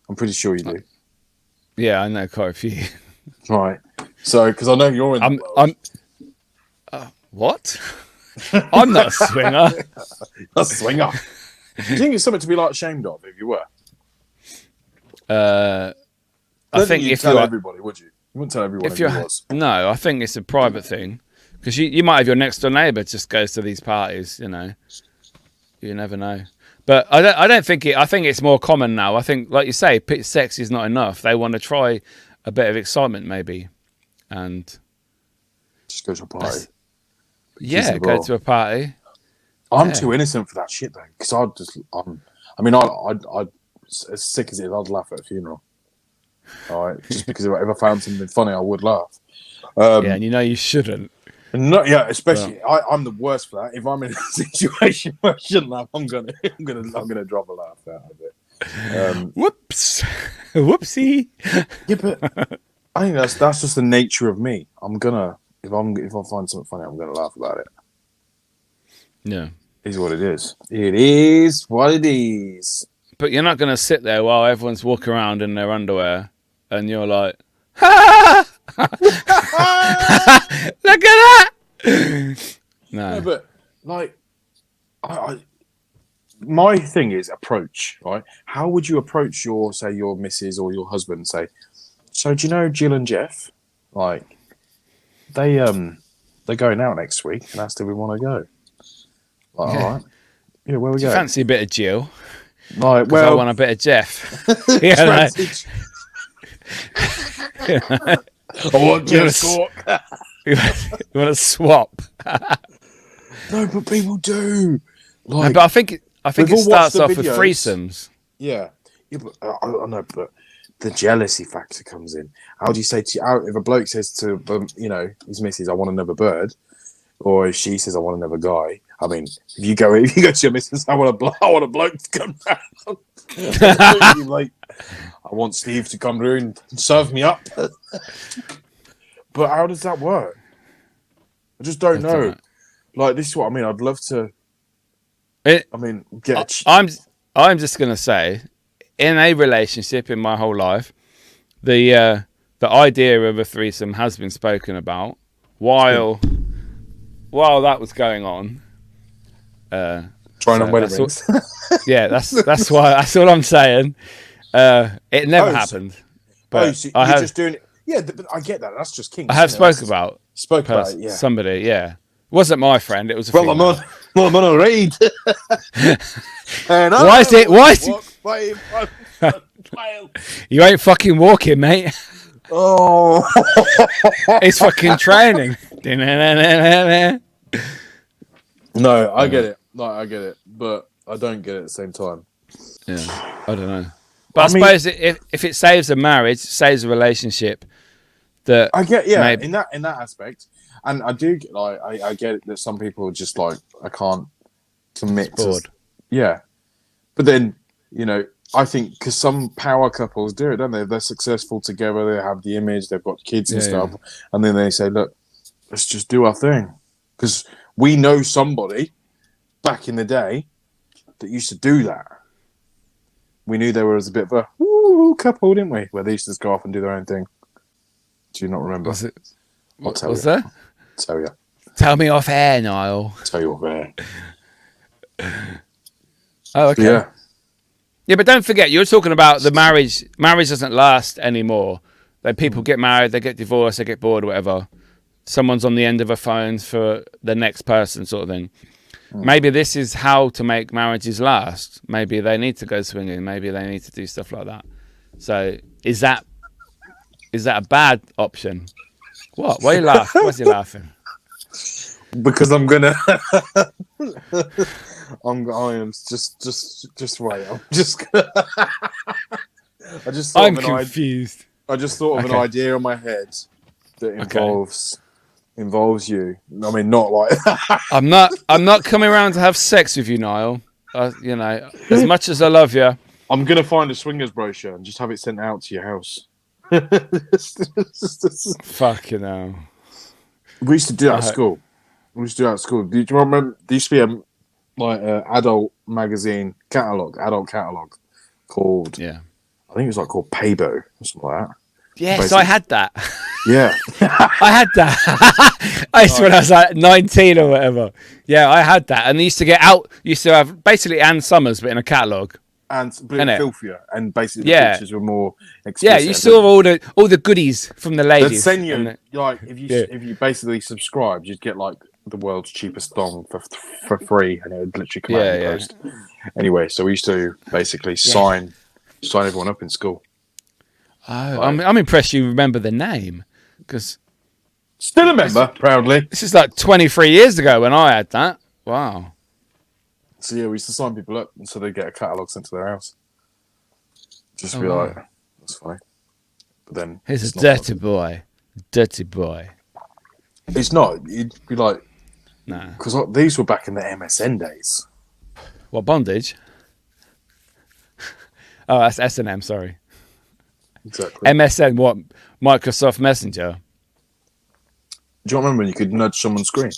I'm pretty sure you do. Yeah, I know quite a few. Right. So, because I know you're in the world. What? I'm not a swinger. A swinger. Do you think it's something to be like ashamed of if you were? I think if you everybody, would you? You wouldn't tell everyone if you was. No, I think it's a private thing because you might have your next door neighbour just goes to these parties. You know, you never know. But I don't think it. I think it's more common now. I think, like you say, sex is not enough. They want to try a bit of excitement, maybe. and Just go to a party. yeah, go to a party. I'm Yeah. too innocent for that shit though, because I'd as sick as it is, I'd laugh at a funeral. All right, just because if I found something funny, I would laugh. Yeah, and you know you shouldn't. Especially I'm the worst for that. If I'm in a situation where I shouldn't laugh, I'm gonna drop a laugh out of it. Whoops, whoopsie. Yeah, but I think that's just the nature of me. I'm gonna if I find something funny, I'm gonna laugh about it. Yeah, It is what it is. It is what it is. but you're not gonna sit there while everyone's walking around in their underwear, and you're like, ha! Look at that. No, No, but like, my thing is approach. Right? How would you approach your missus or your husband? And say, so do you know Jill and Jeff? Like, they're going out next week, and asked if we want to go. Like, Yeah. all right. Yeah, where we do you go? fancy a bit of Jill? Like, Well, I well, want a bit of Jeff. Yeah, like, I want You wanna Jeff's talk. you want to swap? No, but people do. No, Like, but I think we've it all watched starts the off with videos. threesomes. yeah, but I know, but the jealousy factor comes in. How do you say if a bloke says to his missus, "I want another bird," or if she says, "I want another guy"? I mean, if you go to your missus, I want a bloke to come round. Like, I want Steve to come through and serve me up. But how does that work? I just don't know. Like, this is what I mean. I'd love to. I'm just gonna say, in a relationship, in my whole life, the idea of a threesome has been spoken about while that was going on. Trying on wedding rings. Yeah, that's why. That's all I'm saying. It never happened. But So you're just doing it. Yeah, but I get that. That's just kinks. I have spoke about it. Yeah. somebody. Yeah, it wasn't my friend. It was a female. I'm on a raid. Why is it? You ain't fucking walking, mate. Oh, It's fucking training. no, I get it. Like, I get it, but I don't get it at the same time. Yeah, I don't know. But I suppose if it saves a marriage, saves a relationship, that I get, maybe... in that aspect, and I do get, like, I get it that some people are just like, I can't commit to, yeah. But then, I think because some power couples do it, don't they? They're successful together, they have the image, they've got kids and stuff, and then they say, look, let's just do our thing, because we know somebody back in the day that used to do that. We knew there was a bit of a couple, didn't we? Where they used to just go off and do their own thing. Do you not remember? Was it? I'll tell Was you. there? Tell you. Tell me off air, Niall. Tell you off air. Oh, okay. Yeah. Yeah, but don't forget, you're talking about the marriage. Marriage doesn't last anymore. Like, people get married, they get divorced, they get bored, or whatever. Someone's on the end of a phone for the next person, sort of thing. Maybe this is how to make marriages last. Maybe they need to go swinging. Maybe they need to do stuff like that. So is that a bad option? What? Why are you laughing? Why's he laughing? Because I'm gonna. I am just wait. I'm just. I'm confused. I just thought of an idea in my head that involves you. I mean, not like. I'm not coming around to have sex with you, Niall. As much as I love you, I'm gonna find a swingers brochure and just have it sent out to your house. fucking hell. We used to do that at school. Do you remember? There used to be adult magazine adult catalogue called. Yeah. I think it was called Paybo or something like that. Yes, Basically. I had that. Yeah. I had that. I used to when I was like 19 or whatever. Yeah, I had that. And they used to have basically Ann Summers, but in a catalogue. And filthier. And basically the pictures were more explicit. Yeah, you saw all the goodies from the ladies. They'd send you, if you basically subscribed, you'd get the world's cheapest thong for free, and it would literally come out in the post. Anyway, so we used to basically sign everyone up in school. Oh, I'm impressed you remember the name, because Still a member, proudly. This is like 23 years ago when I had that. Wow. So yeah, we used to sign people up so they get a catalogue sent to their house. Just be wow. like, that's funny. But then He's a it's not dirty funny. boy. Dirty boy. It's not. You'd be like, Nah. because these were back in the MSN days. What, bondage? Oh, that's S&M, sorry. Exactly. MSN, what? Microsoft Messenger? Do you remember when you could nudge someone's screen?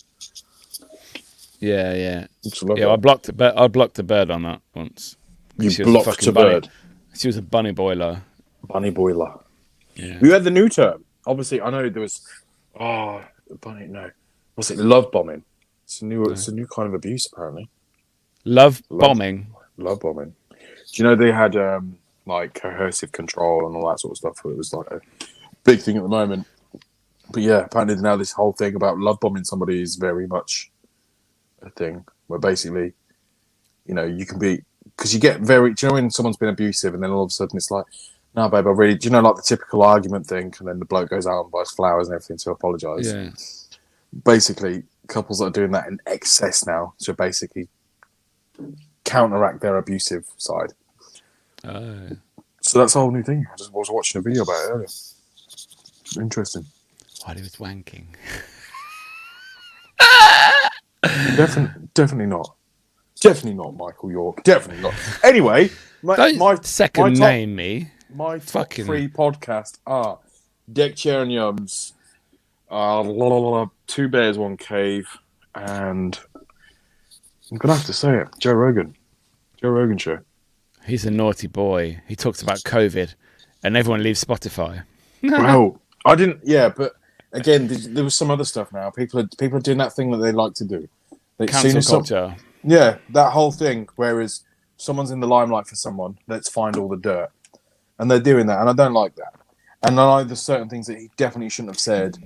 Yeah, yeah. Used to love Yeah, that. I blocked a bird on that once. You She was blocked fucking a bunny. bird. She was a bunny boiler. Bunny boiler. Yeah. We had the new term. Obviously, I know there was. Oh, bunny. No, what's it? Love bombing. It's a new. It's a new kind of abuse, apparently. Love bombing. Love bombing. Do you know they had like coercive control and all that sort of stuff? It was like a big thing at the moment. But yeah, apparently now this whole thing about love bombing somebody is very much a thing. Where basically, you know, you can be because you get very. Do you know when someone's been abusive and then all of a sudden it's like, no, babe, I really. Do you know like the typical argument thing? And then the bloke goes out and buys flowers and everything to apologise. Yeah. Basically, couples that are doing that in excess now to basically counteract their abusive side. Oh. So that's a whole new thing. I just was watching a video about it earlier. Interesting. While he was wanking. Definitely not. Definitely not Michael York. Definitely not. Anyway, Don't my second top, name me. My top Fucking- 3 podcasts are Deckchair and Yumz, Two Bears, One Cave, and I'm gonna have to say it, Joe Rogan. Joe Rogan Show. He's a naughty boy. He talks about COVID and everyone leaves Spotify. Well, I didn't. Yeah, but again, there was some other stuff now. People are doing that thing that they like to do. They've Cancel seen culture. Yeah, that whole thing. Whereas someone's in the limelight for someone, let's find all the dirt, and they're doing that, and I don't like that. And I know there's certain things that he definitely shouldn't have said.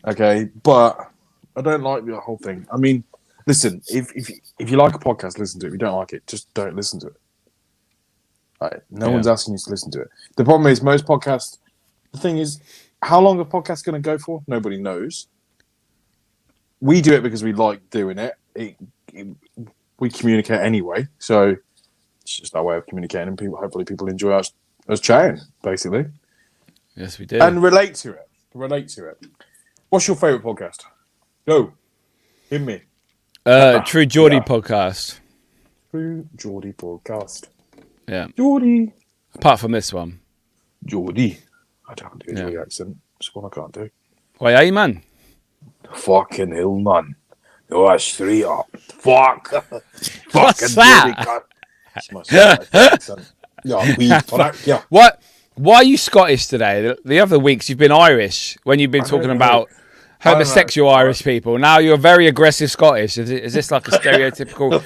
Okay, but I don't like the whole thing. I mean, listen, if you like a podcast, listen to it. If you don't like it, just don't listen to it. Right? No one's asking you to listen to it. The problem is most podcasts. The thing is, how long a podcast going to go for? Nobody knows. We do it because we like doing it. We communicate anyway, so it's just our way of communicating, and hopefully people enjoy us chatting, basically. Yes, we do. And relate to it. What's your favourite podcast? Go. Hit me. True Geordie podcast. True Geordie podcast. Yeah. Geordie. Apart from this one. Geordie. I don't do a Geordie accent. It's one I can't do. Why, hey, man? Fucking hell, man. No, that's 3 up. Fuck. What's that? That's my Scottish accent. Yeah, weed for that. Yeah. What? Why are you Scottish today? The other weeks you've been Irish when you've been talking about homosexual Irish people. Now you're very aggressive Scottish. Is this like a stereotypical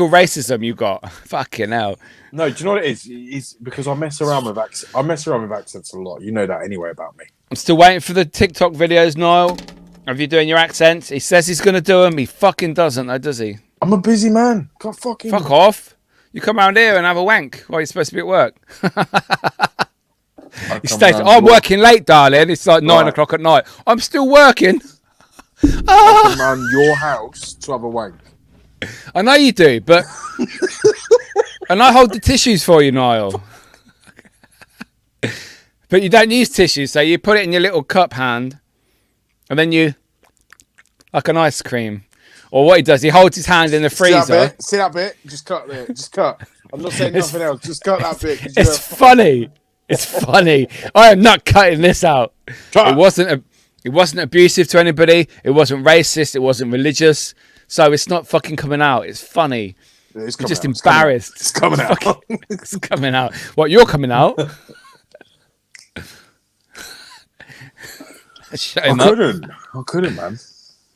racism you got? Fucking hell. No, do you know what it is? It's because I mess around with accents a lot. You know that anyway about me. I'm still waiting for the TikTok videos, Niall. Of you doing your accents. He says he's going to do them. He fucking doesn't, though, does he? I'm a busy man. God fucking. Fuck off. You come around here and have a wank while you're supposed to be at work. He states, I'm working late, darling. It's like 9 o'clock at night. I'm still working. I come around your house to have a wank. I know you do, but... and I hold the tissues for you, Niall. But you don't use tissues, so you put it in your little cup hand, and then you... like an ice cream. Or what he does, he holds his hand in the freezer. See that bit? Just cut there. Just cut. I'm not saying nothing else. Just cut that bit. It's funny. It's funny. I am not cutting this out. It wasn't abusive to anybody. It wasn't racist. It wasn't religious. So it's not fucking coming out. It's funny. You're just embarrassed. It's coming out. It's coming out. What, you're coming out? I couldn't, man.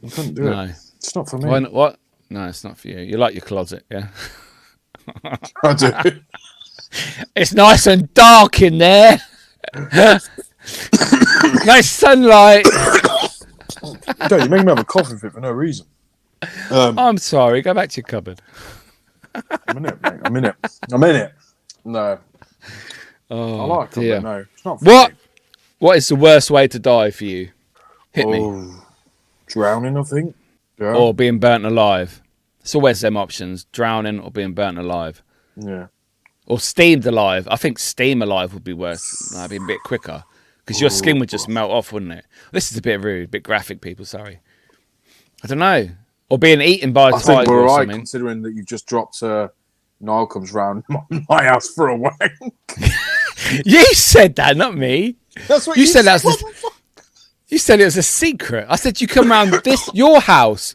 I couldn't do it. It's not for me. What? No, it's not for you. You like your closet, yeah? I do. It's nice and dark in there. Nice sunlight. Don't you make me have a coughing fit for no reason. I'm sorry. Go back to your cupboard. I'm in it, mate. I'm in it. No. Oh, I like dear. it, but no. It's not for What? me. What is the worst way to die for you? Hit me. Oh, drowning, I think. Yeah. Or being burnt alive. It's always them options: drowning or being burnt alive, Yeah. or steamed alive. I think steam alive would be worse. That'd be a bit quicker because your skin would just melt off, wouldn't it? This is a bit rude, a bit graphic, people. Sorry. I don't know. Or being eaten by a I think tiger we're or right, something. considering that you've just dropped. Niall comes round my house for a wank. You said that, not me. That's what You said that's. You said it was a secret. I said you come round your house,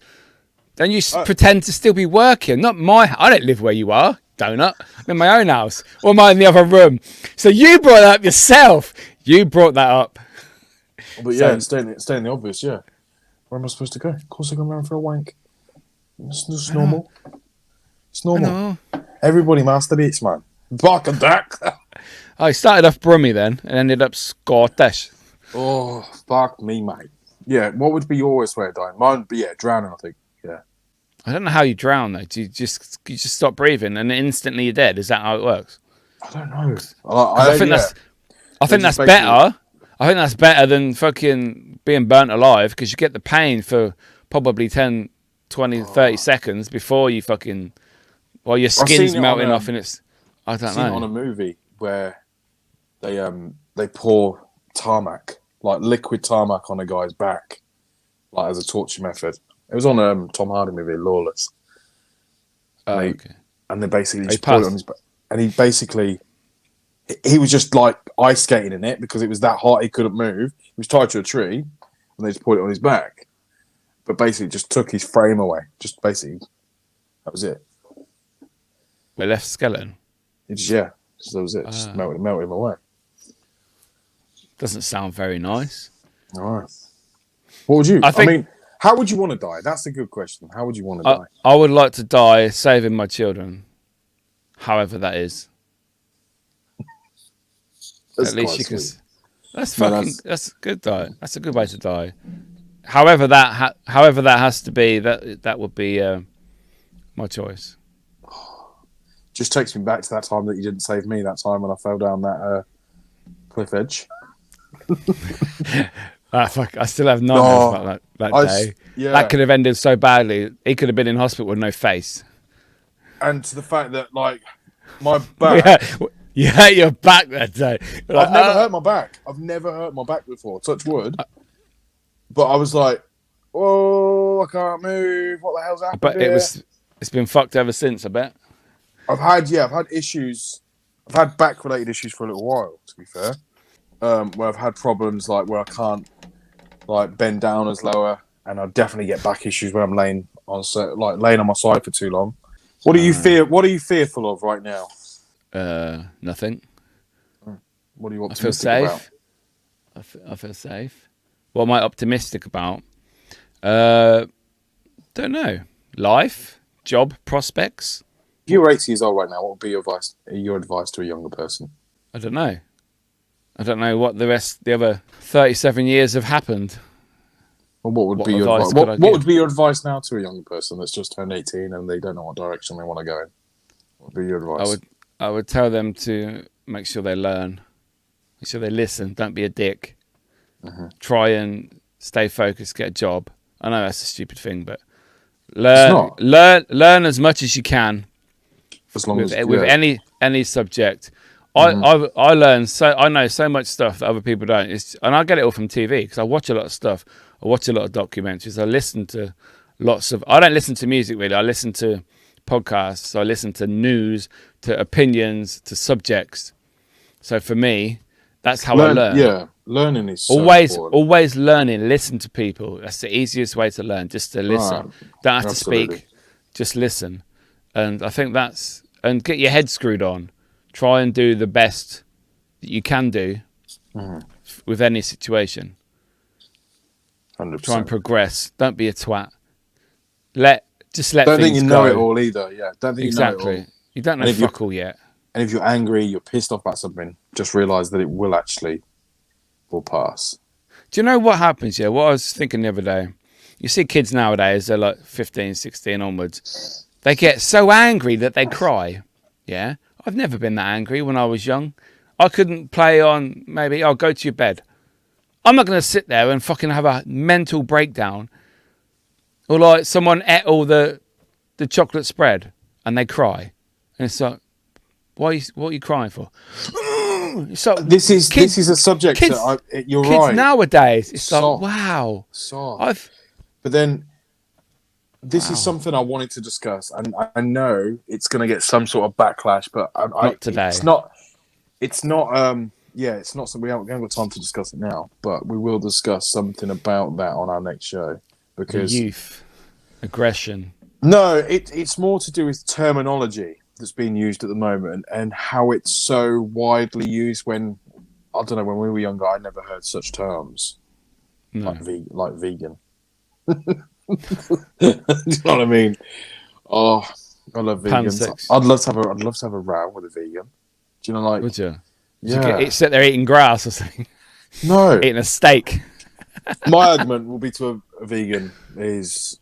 then you pretend to still be working. Not my. I don't live where you are, donut. I'm in my own house, or am I in the other room? So you brought that up yourself. You brought that up. But yeah, staying in the obvious. Yeah. Where am I supposed to go? Of course, I come round for a wank. It's just normal. It's normal. Everybody masturbates, man. Bark and duck. I started off Brummy then and ended up Scottish. Oh, fuck me, mate. Yeah, what would be your worst way of dying? Mine would be, drowning, I think. Yeah. I don't know how you drown though. Do you just stop breathing and instantly you're dead? Is that how it works? I don't know. I think that's better. I think that's better than fucking being burnt alive because you get the pain for probably 10, 20, 30 seconds before you fucking... While your skin's melting off and it's... I don't know. I've seen it on a movie where they pour tarmac, like liquid tarmac on a guy's back, like as a torture method. It was on Tom Hardy movie, Lawless. Okay. And they basically just poured it on his back. And he was just like ice skating in it because it was that hot he couldn't move. He was tied to a tree and they just poured it on his back. But basically just took his frame away. Just basically, that was it. The left skeleton? That was it. Just melted him away. Doesn't sound very nice. All right. What would you? I mean, how would you want to die? That's a good question. How would you want to die? I would like to die saving my children, however that is. At least you can. That's a good die. That's a good way to die. However that has to be, that would be my choice. Just takes me back to that time that you didn't save me. That time when I fell down that cliff edge. Fuck! I still have nightmares about that day. That could have ended so badly. He could have been in hospital with no face. And to the fact that, like, my back. You hurt your back that day. Like, I've never hurt my back. I've never hurt my back before. Touch wood. But I was like, oh, I can't move. What the hell's happened? But it's been fucked ever since, I bet. I've had issues. I've had back related issues for a little while, to be fair. Where I've had problems like where I can't like bend down as lower, and I definitely get back issues when I'm laying on my side for too long. What do you fear? What are you fearful of right now? Nothing. What are you I optimistic feel about? safe. I feel safe. What am I optimistic about? Don't know. Life, job prospects. If you were 80 years old right now, what would be your advice to a younger person? I don't know. I don't know what the other 37 years have happened. Well, what would be your advice? What would be your advice now to a younger person that's just turned 18 and they don't know what direction they want to go in? What would be your advice? I would tell them to make sure they learn, make sure they listen. Don't be a dick. Try and stay focused. Get a job. I know that's a stupid thing, but learn as much as you can. As long with any subject. I learn I know so much stuff that other people don't. And I get it all from TV because I watch a lot of stuff. I watch a lot of documentaries. I listen to I don't listen to music really. I listen to podcasts. I listen to news, to opinions, to subjects. So for me, that's how I learn. Yeah, learning is so important. Always learning. Listen to people. That's the easiest way to learn. Just to listen. Right. Don't have Absolutely. to speak. Just listen. And I think and get your head screwed on. Try and do the best that you can do with any situation. 100%. Try and progress. Don't be a twat. Don't think you know go. it all either. Yeah, don't think Exactly. you know it all. You don't know fuck all yet. And if you're angry, you're pissed off about something, just realise that it will pass. Do you know what happens here? What I was thinking the other day. You see kids nowadays, they're like 15, 16 onwards. They get so angry that they cry. Yeah? I've never been that angry when I was young. I couldn't play on maybe, go to your bed. I'm not going to sit there and fucking have a mental breakdown. Or like someone ate all the chocolate spread and they cry. And it's like, what are you crying for? So This is a subject that you're kids right. nowadays, it's Soft. like, wow. Soft. But then this is something I wanted to discuss, and I know it's going to get some sort of backlash, but Not today. It's not. It's not something we haven't got time to discuss it now, but we will discuss something about that on our next show because Youth, aggression. No, it's more to do with terminology that's being used at the moment and how it's so widely used. When I don't know, when we were younger, I never heard such terms No. like vegan. Do you know what I mean? Oh, I love vegans. Pansexual. I'd love to have a row with a vegan. Do you know, like? Would you? Yeah. Sit there eating grass or something. No. Eating a steak. My argument will be to a vegan is,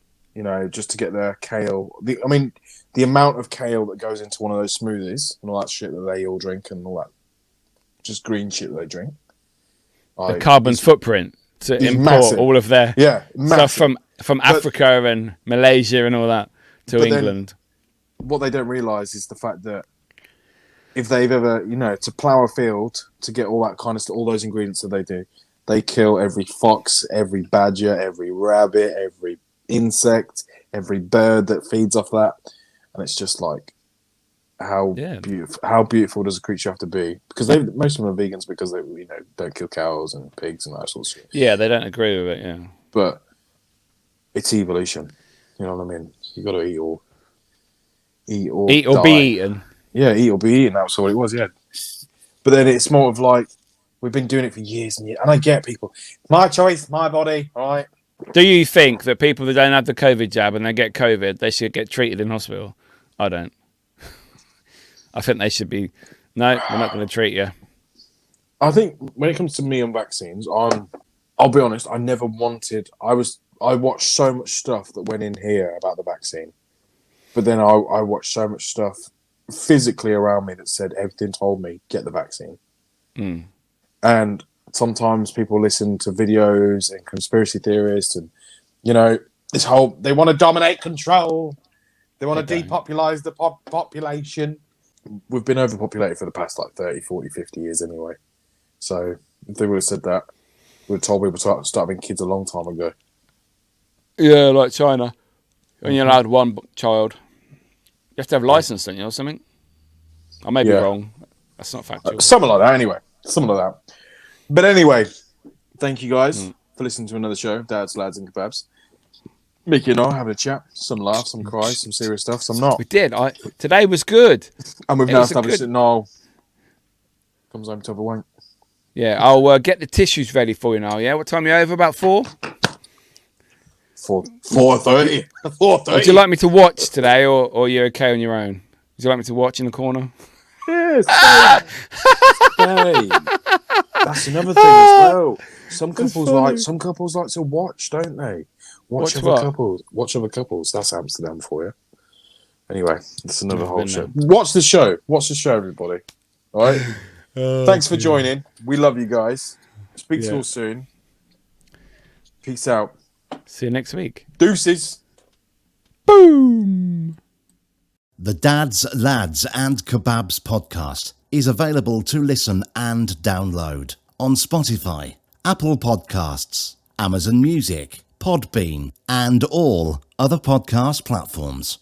just to get their kale. The amount of kale that goes into one of those smoothies and all that shit that they all drink and all that, just green shit that they drink. The carbon footprint to import massive. all of their massive. stuff from Africa and Malaysia and all that to England. What they don't realise is the fact that if they've ever, to plough a field to get all that kind of stuff, all those ingredients that they do, they kill every fox, every badger, every rabbit, every insect, every bird that feeds off that, and it's just like how beautiful does a creature have to be? Because most of them are vegans because they don't kill cows and pigs and that sort of shit. Yeah, they don't agree with it. Yeah, but it's evolution. You know what I mean? You got to eat or be eaten. Yeah, eat or be eaten. That's what it was. Yeah, but then it's more of like we've been doing it for years and years, and I get people. My choice, my body. All right. Do you think that people that don't have the COVID jab and they get COVID, they should get treated in hospital? I don't. I think they should be. No, we're not going to treat you. I think when it comes to me and vaccines, I'll be honest. I never wanted. I watched so much stuff that went in here about the vaccine, but then I watched so much stuff physically around me that said everything told me get the vaccine. And sometimes people listen to videos and conspiracy theorists and this whole they want to dominate control, they want to depopulate the population. We've been overpopulated for the past like 30, 40, 50 years anyway, so if they would have said that, we would have told people to start having kids a long time ago. Yeah, like China, when you're allowed one child, you have to have a license, don't you, or something? I may be wrong. That's not factual. Something like that, anyway. Something like that. But anyway, thank you guys for listening to another show, Dads, Lads, and Kebabs. Mickey and I having a chat. Some laughs, some cries, some serious stuff, some not. We did. Today was good. And we've now established that Niall comes home to have a wank. Yeah, I'll get the tissues ready for you now, yeah? What time are you over? About 4? 4:30. 4:30. Would you like me to watch today, or are you okay on your own? Would you like me to watch in the corner? Yes. Hey. That's another thing as well. Some couples like to watch, don't they? Watch other couples. That's Amsterdam for you. Anyway, it's another whole show. Watch the show, everybody. All right. Thanks for joining. We love you guys. Speak to you all soon. Peace out. See you next week. Deuces. Boom. The Dads, Lads and Kebabs podcast is available to listen and download on Spotify, Apple Podcasts, Amazon Music, Podbean, and all other podcast platforms.